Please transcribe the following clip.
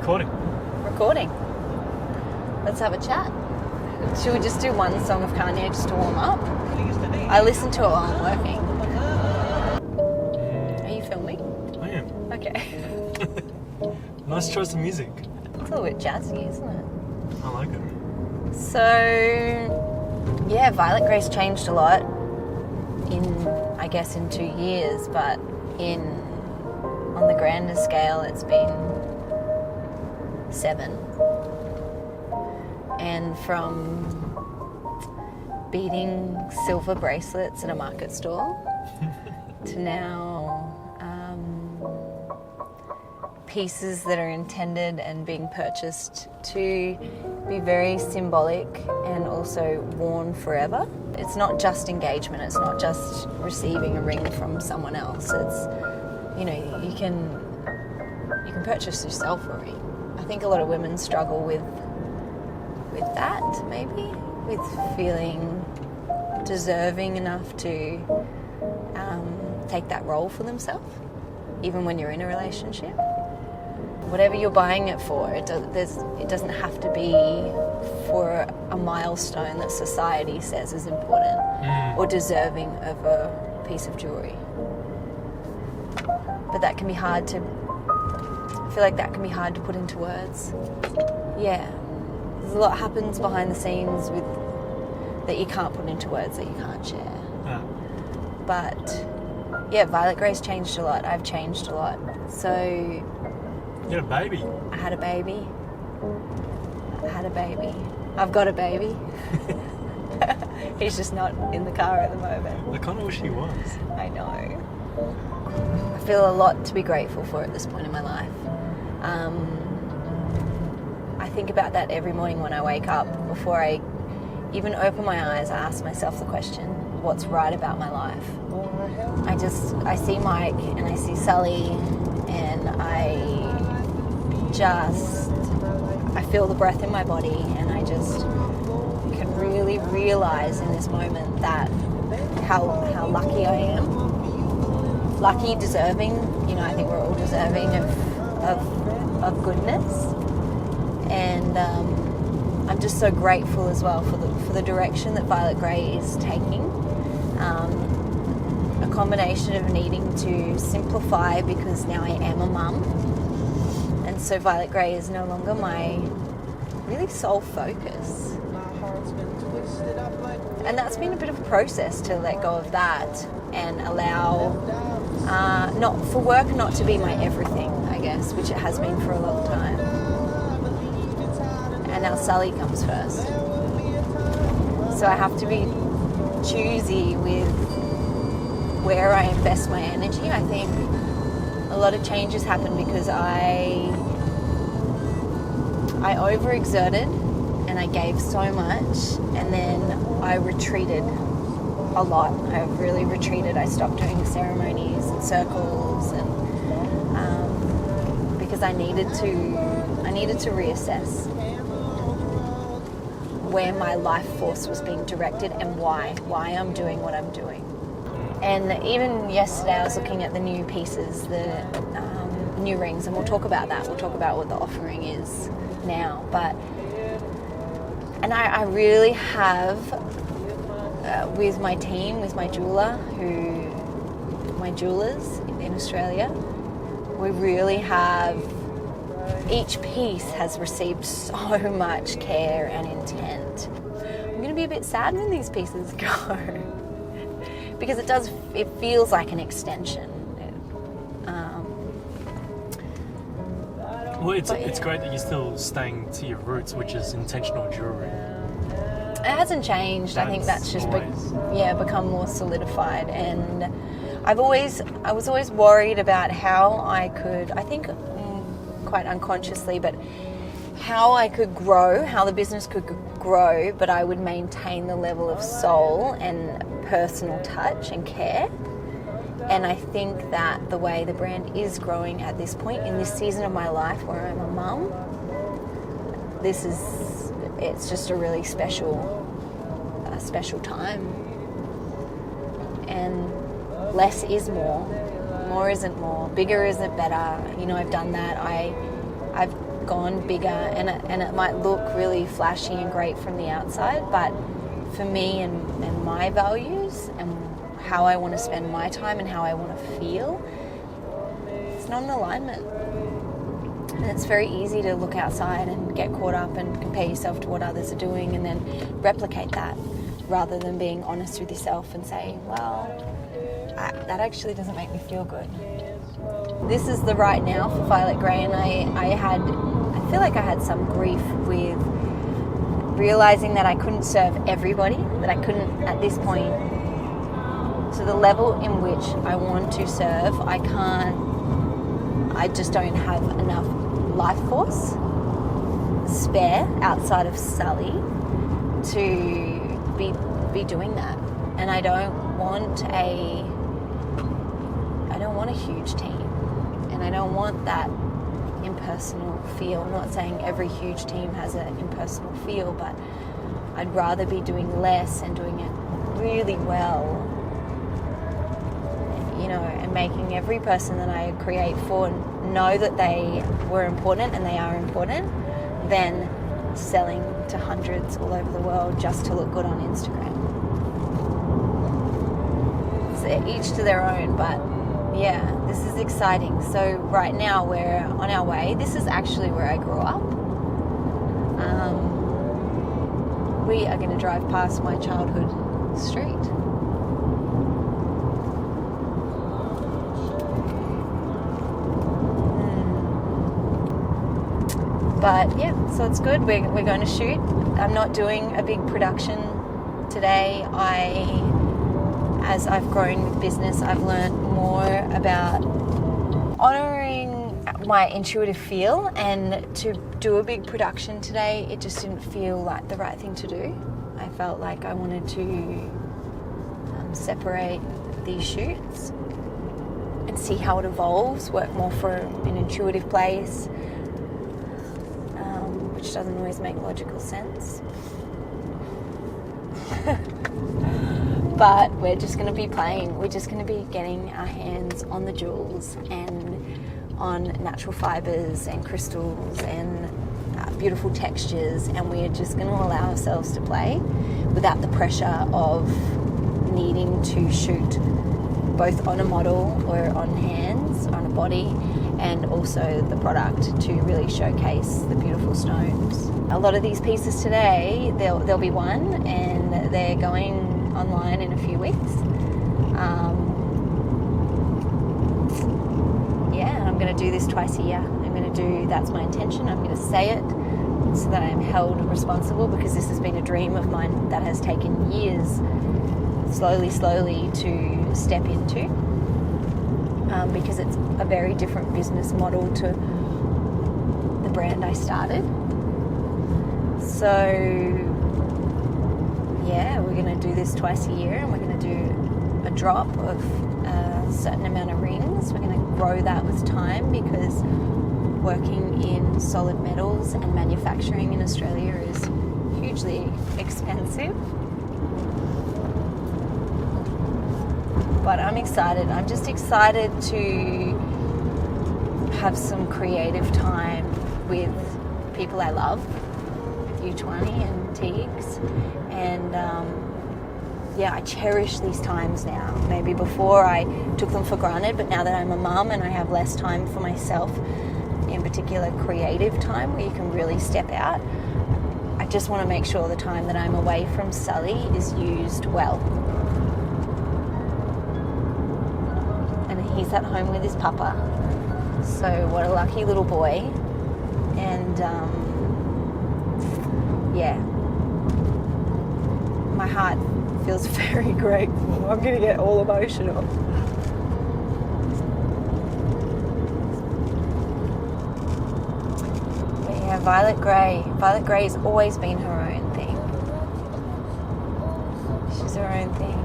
recording. Recording. Let's have a chat. Should we just do one song of Kanye just to warm up? I listen to it while I'm working. Are you filming? I am. Okay. Nice choice of music. It's a little bit jazzy, isn't it? I like it. So, yeah, Violet Grace changed a lot in 2 years, but on the grander scale, it's been 7. And from beating silver bracelets at a market stall to now pieces that are intended and being purchased to be very symbolic and also worn forever. It's not just engagement, it's not just receiving a ring from someone else. It's, you can purchase yourself a ring. I think a lot of women struggle with that, maybe, with feeling deserving enough to take that role for themselves, even when you're in a relationship. Whatever you're buying it for, it doesn't have to be for a milestone that society says is important or deserving of a piece of jewelry. But that can be hard to, I feel like that can be hard to put into words. Yeah. There's a lot happens behind the scenes that you can't put into words, that you can't share. Yeah. But yeah, Violet Grace changed a lot. I've changed a lot. So You had a baby. I had a baby. I've got a baby. He's just not in the car at the moment. I kind of wish he was. I know. I feel a lot to be grateful for at this point in my life. I think about that every morning when I wake up. Before I even open my eyes, I ask myself the question, what's right about my life? I see Mike and I see Sully and I feel the breath in my body, and I just can really realize in this moment that how lucky I am. Lucky, deserving, I think we're all deserving of goodness. And I'm just so grateful as well for the direction that Violet Grey is taking. A combination of needing to simplify because now I am a mum. And so Violet Grey is no longer my really sole focus. And that's been a bit of a process to let go of that and allow not for work not to be my everything, I guess, which it has been for a long time. And now Sully comes first. So I have to be choosy with where I invest my energy. I think a lot of changes happen because I overexerted and I gave so much, and then I retreated a lot. I really retreated. I stopped doing ceremonies and circles, and because I needed to reassess where my life force was being directed and why I'm doing what I'm doing. And even yesterday I was looking at the new pieces, the new rings, and we'll talk about that. We'll talk about what the offering is now. And I really have, with my team, with my jeweler, my jewelers in Australia, we really have, each piece has received so much care and intent. I'm going to be a bit sad when these pieces go. Because it feels like an extension. Well, it's great that you're still staying to your roots, which is intentional jewelry. It hasn't changed. I think that's just become more solidified. And I was always worried about how I could, I think quite unconsciously, but how I could grow, how the business could grow, but I would maintain the level of soul and personal touch and care. And I think that the way the brand is growing at this point in this season of my life where I'm a mum, it's just a really special time. And less is more. More isn't more. Bigger isn't better. I've done that. I've gone bigger, and it might look really flashy and great from the outside, but for me and my values and how I want to spend my time and how I want to feel, it's not in alignment. And it's very easy to look outside and get caught up and compare yourself to what others are doing and then replicate that, rather than being honest with yourself and say, well, that actually doesn't make me feel good. This is the right now for Violet Grey, and I feel like I had some grief with realizing that I couldn't serve everybody, that I couldn't, at this point, to the level in which I want to serve, I just don't have enough life force spare outside of Sally to be doing that. And I don't want a huge team, and I don't want that impersonal feel. I'm not saying every huge team has an impersonal feel, but I'd rather be doing less and doing it really well, you know, and making every person that I create for know that they were important and they are important, than selling to hundreds all over the world just to look good on Instagram. So each to their own, but yeah, this is exciting. So right now we're on our way. This is actually where I grew up. We are going to drive past my childhood street. But yeah, so it's good. We're going to shoot. I'm not doing a big production today. As I've grown with business, I've learned more about honouring my intuitive feel, and to do a big production today, it just didn't feel like the right thing to do. I felt like I wanted to separate these shoots and see how it evolves, work more from an intuitive place, which doesn't always make logical sense. But we're just going to be playing. We're just going to be getting our hands on the jewels and on natural fibres and crystals and beautiful textures, and we're just going to allow ourselves to play without the pressure of needing to shoot both on a model or on hands, on a body, and also the product to really showcase the beautiful stones. A lot of these pieces today, there'll be one, and they're going online in a few weeks. I'm going to do this twice a year. That's my intention. I'm going to say it so that I'm held responsible, because this has been a dream of mine that has taken years, slowly to step into, because it's a very different business model to the brand I started. So yeah, we're going to do this twice a year, and we're going to do a drop of a certain amount of rings. We're going to grow that with time, because working in solid metals and manufacturing in Australia is hugely expensive. But I'm excited. I'm just excited to have some creative time with people I love, you, Tuan and Teagues, and I cherish these times now. Maybe before I took them for granted, but now that I'm a mum and I have less time for myself, in particular creative time where you can really step out, I just want to make sure the time that I'm away from Sully is used well. And he's at home with his papa, so what a lucky little boy. And my heart feels very grateful. I'm going to get all emotional. But yeah, Violet Grey has always been her own thing. She's her own thing.